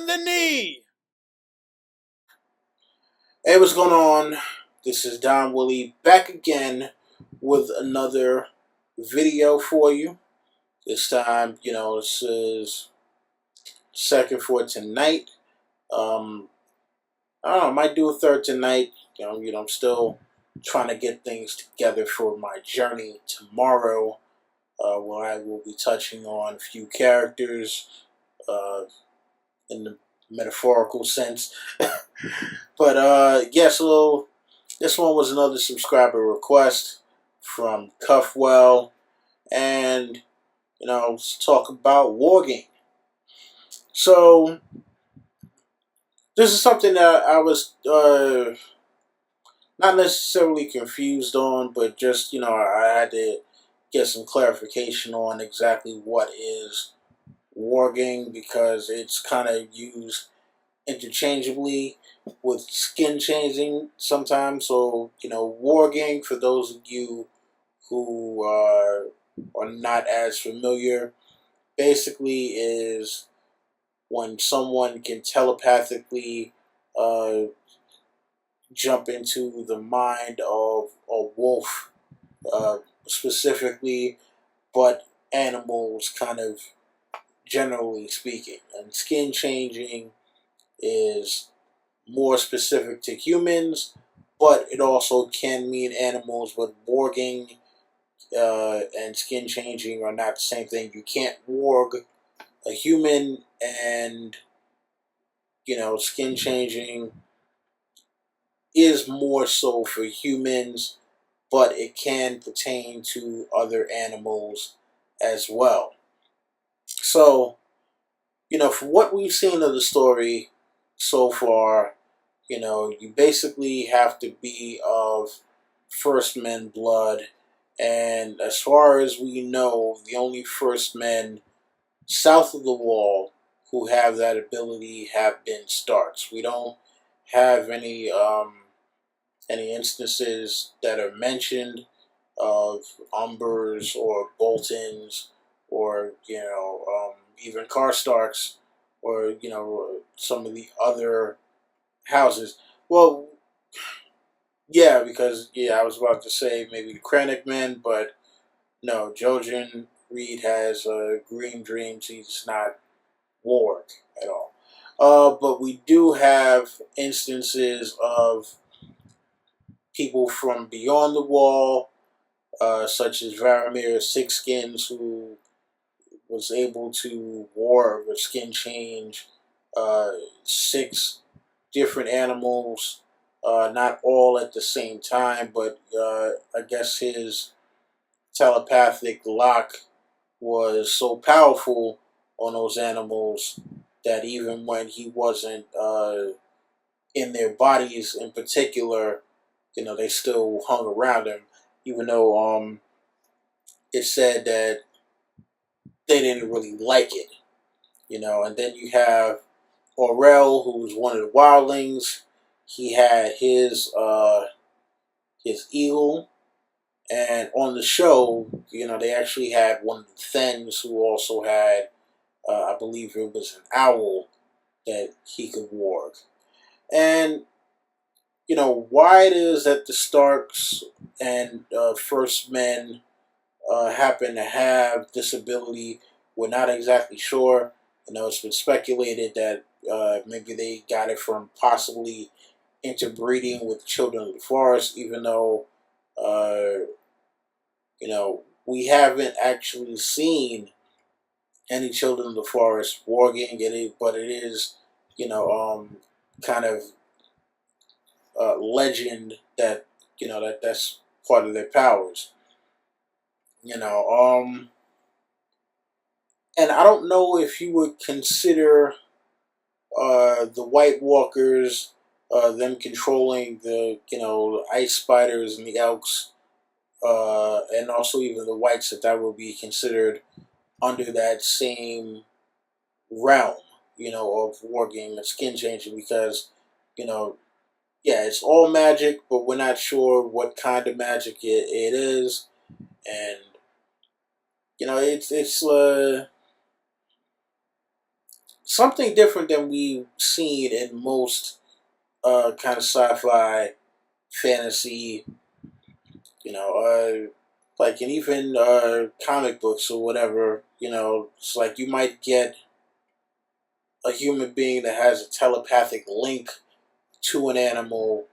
the knee. Hey, what's going on? This is Don Willie back again with another video for you. This time, this is second for tonight. I don't know, I might do a third tonight. I'm still trying to get things together for my journey tomorrow, where I will be touching on a few characters, uh, in the metaphorical sense. But yeah, so this one was another subscriber request from Cuffwell, and let's talk about Warging. So this is something that I was not necessarily confused on, but just I had to get some clarification on exactly what is Warging, because it's kind of used interchangeably with skin changing sometimes. So warging, for those of you who are not as familiar, basically is when someone can telepathically uh, jump into the mind of a wolf, uh, specifically, but animals, kind of generally speaking. And skin changing is more specific to humans, but it also can mean animals. But warging and skin changing are not the same thing. You can't warg a human, and skin changing is more so for humans, but it can pertain to other animals as well. So, from what we've seen of the story so far, you basically have to be of first men blood. And as far as we know, the only first men south of the wall who have that ability have been Starks. We don't have any instances that are mentioned of Umbers or Boltons, or even Karstarks, or some of the other houses. Well, yeah, because I was about to say maybe the Krennic men, but no, Jojen Reed has green dreams. He's not Warg at all. But we do have instances of people from beyond the wall, such as Varamir Sixskins, who was able to warg or skin change uh, six different animals, not all at the same time, but I guess his telepathic lock was so powerful on those animals that even when he wasn't in their bodies in particular, they still hung around him, even though it said that they didn't really like it, And then you have Orel, who was one of the wildlings. He had his eagle, and on the show, they actually had one of the Thens who also had, I believe it was an owl that he could warg. And why it is that the Starks and First Men happen to have this ability, we're not exactly sure. It's been speculated that maybe they got it from possibly interbreeding with children of the forest, even though uh, we haven't actually seen any children of the forest warging it, but it is, kind of legend that that's part of their powers. You know, and I don't know if you would consider the White Walkers, them controlling the ice spiders and the elks, and also even the whites, that would be considered under that same realm, of wargame and skin changing, because you know, yeah, it's all magic, but we're not sure what kind of magic it is, and it's something different than we've seen in most kind of sci-fi fantasy, you know, like in even comic books or whatever. It's like you might get a human being that has a telepathic link to an animal,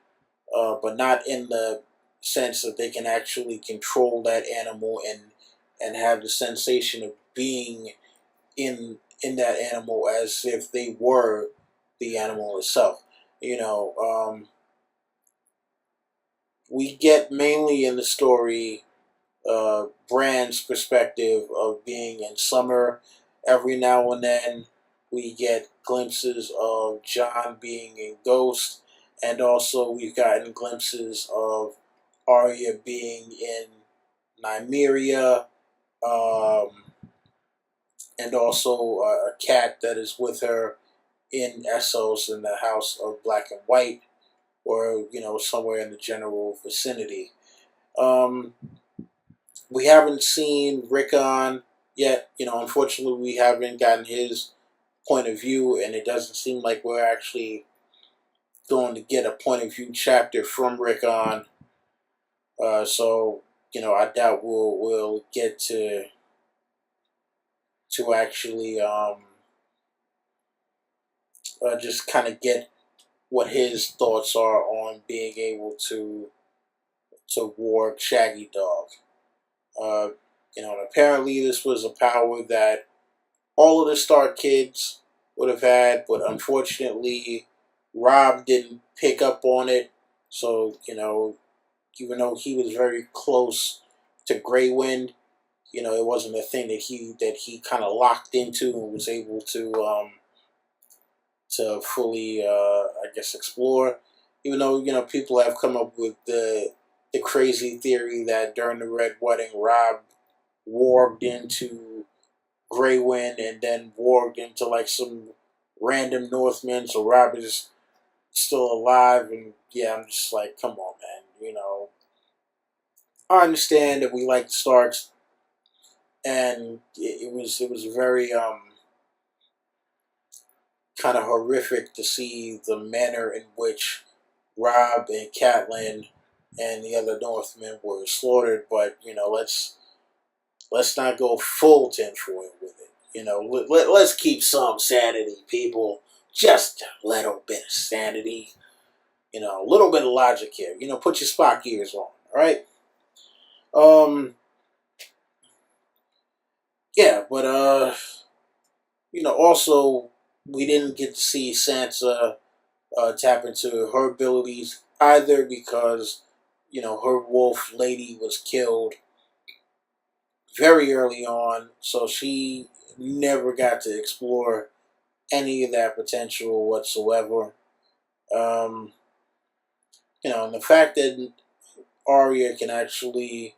but not in the sense that they can actually control that animal and have the sensation of being in that animal as if they were the animal itself. You know, we get mainly in the story Brand's perspective of being in summer. Every now and then, we get glimpses of John being a ghost, and also we've gotten glimpses of Arya being in Nymeria, um, and also a cat that is with her in Essos in the House of Black and White, or somewhere in the general vicinity. Um, we haven't seen Rickon yet. Unfortunately, we haven't gotten his point of view, and it doesn't seem like we're actually going to get a point of view chapter from Rickon. So I doubt we'll get to actually just kind of get what his thoughts are on being able to warg Shaggy Dog. Uh, apparently this was a power that all of the Stark kids would have had, but unfortunately, Rob didn't pick up on it. So even though he was very close to Grey Wind, it wasn't a thing that he kind of locked into and was able to fully, I guess, explore. Even though people have come up with the crazy theory that during the Red Wedding, Rob warged into Grey Wind and then warged into like some random Northman, so Rob is still alive. And yeah, I'm just like, come on, man. I understand that we like the Starks, and it was very kind of horrific to see the manner in which Rob and Catelyn and the other Northmen were slaughtered. But let's not go full tinfoil with it. Let's keep some sanity, people. Just a little bit of sanity. A little bit of logic here. Put your Spock ears on. All right. Yeah, but also we didn't get to see Sansa tap into her abilities either because her wolf lady was killed very early on, so she never got to explore any of that potential whatsoever. Um, and the fact that Arya can actually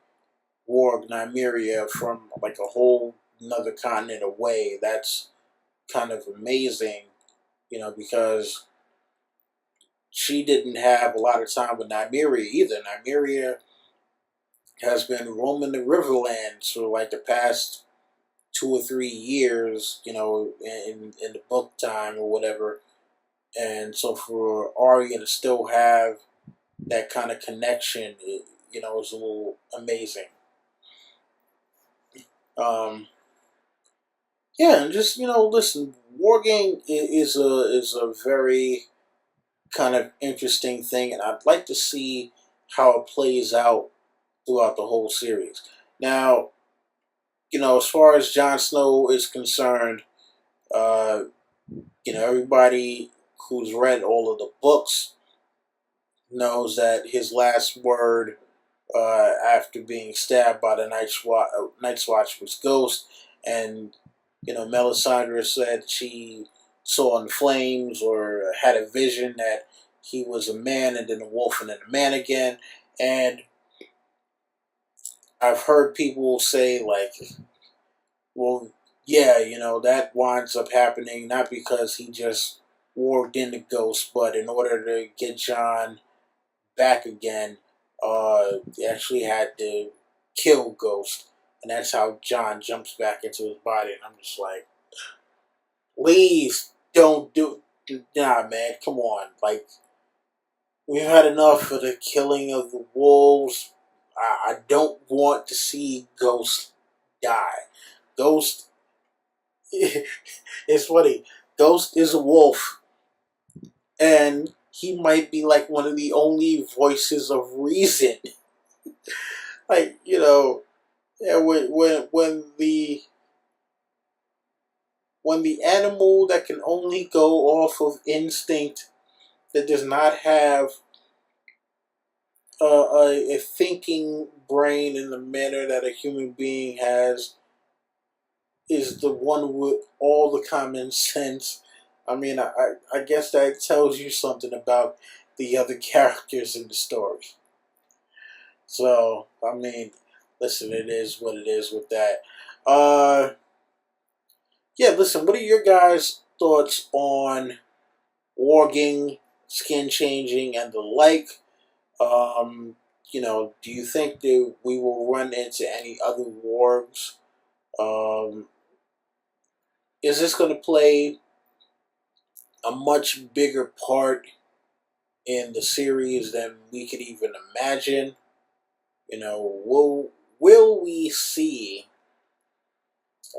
warg Nymeria from like a whole another continent away, that's kind of amazing, because she didn't have a lot of time with Nymeria either. Nymeria has been roaming the Riverlands for like the past 2 or 3 years, in the book time or whatever. And so for Arya to still have that kind of connection, is a little amazing. Um, yeah, and just listen, wargame is a very kind of interesting thing, and I'd like to see how it plays out throughout the whole series. Now, as far as Jon Snow is concerned, uh, everybody who's read all of the books knows that his last word after being stabbed by the Night's Watch was Ghost, and Melisandre said she saw in flames or had a vision that he was a man and then a wolf and then a man again. And I've heard people say like, well, yeah, that winds up happening not because he just warged into Ghost, but in order to get John back again, they actually had to kill Ghost, and that's how John jumps back into his body. And I'm just like, Please don't do. Nah, man, come on. Like, we've had enough of the killing of the wolves. I don't want to see Ghost die. Ghost, it's funny. Ghost is a wolf, and he might be like one of the only voices of reason. Like, yeah, when the animal that can only go off of instinct, that does not have a thinking brain in the manner that a human being has, is the one with all the common sense. I mean, I guess that tells you something about the other characters in the story. So, I mean, listen, it is what it is with that. Uh, yeah, listen, what are your guys' thoughts on warging, skin changing, and the like? Um, do you think that we will run into any other wargs? Um, is this going to play a much bigger part in the series than we could even imagine? Will we see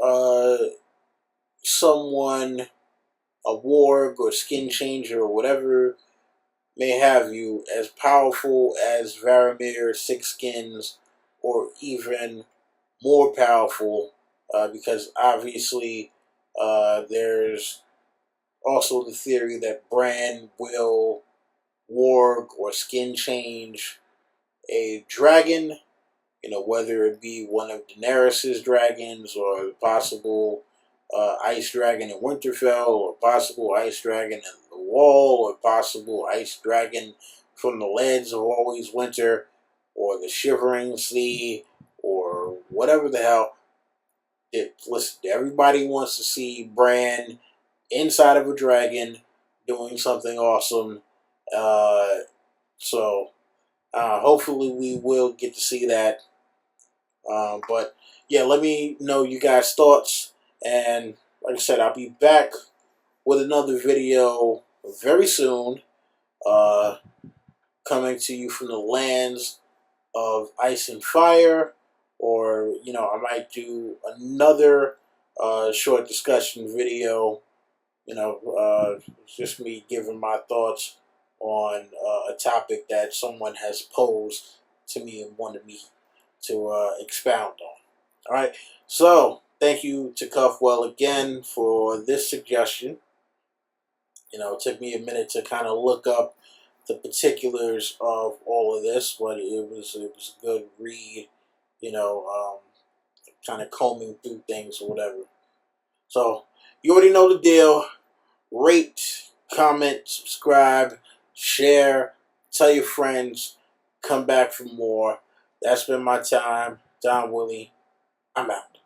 uh, someone, a warg or skin changer or whatever may have you, as powerful as Varamir, Six Skins, or even more powerful? Because obviously there's also the theory that Bran will warg or skin change a dragon, whether it be one of Daenerys's dragons or a possible ice dragon in Winterfell, or possible ice dragon in the Wall, or possible ice dragon from the Lands of Always Winter, or the Shivering Sea, or whatever the hell. Listen, everybody wants to see Bran inside of a dragon doing something awesome. Uh, so hopefully we will get to see that. But yeah, let me know you guys' thoughts. And like I said, I'll be back with another video very soon. Uh, Coming to you from the lands of ice and fire. Or, I might do another short discussion video. Just me giving my thoughts on a topic that someone has posed to me and wanted me to expound on. All right. So thank you to Cuffwell again for this suggestion. It took me a minute to kind of look up the particulars of all of this, but it was a good read. Kind of combing through things or whatever. So you already know the deal. Rate, comment, subscribe, share, tell your friends, come back for more. That's been my time. Don Willie, I'm out.